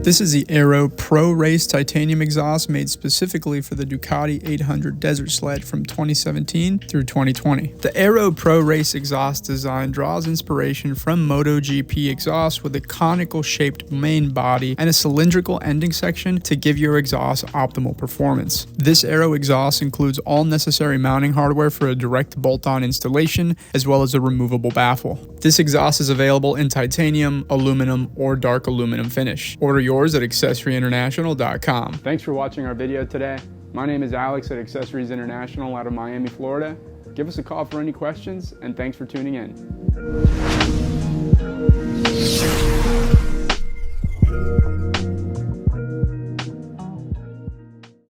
This is the Aero Pro Race titanium exhaust made specifically for the Ducati 800 Desert Sled from 2017 through 2020. The Aero Pro Race exhaust design draws inspiration from MotoGP exhaust with a conical-shaped main body and a cylindrical ending section to give your exhaust optimal performance. This Aero exhaust includes all necessary mounting hardware for a direct bolt-on installation, as well as a removable baffle. This exhaust is available in titanium, aluminum, or dark aluminum finish. Order yours at accessoryinternational.com. Thanks for watching our video today. My name is Alex at Accessories International out of Miami, Florida. Give us a call for any questions, and thanks for tuning in.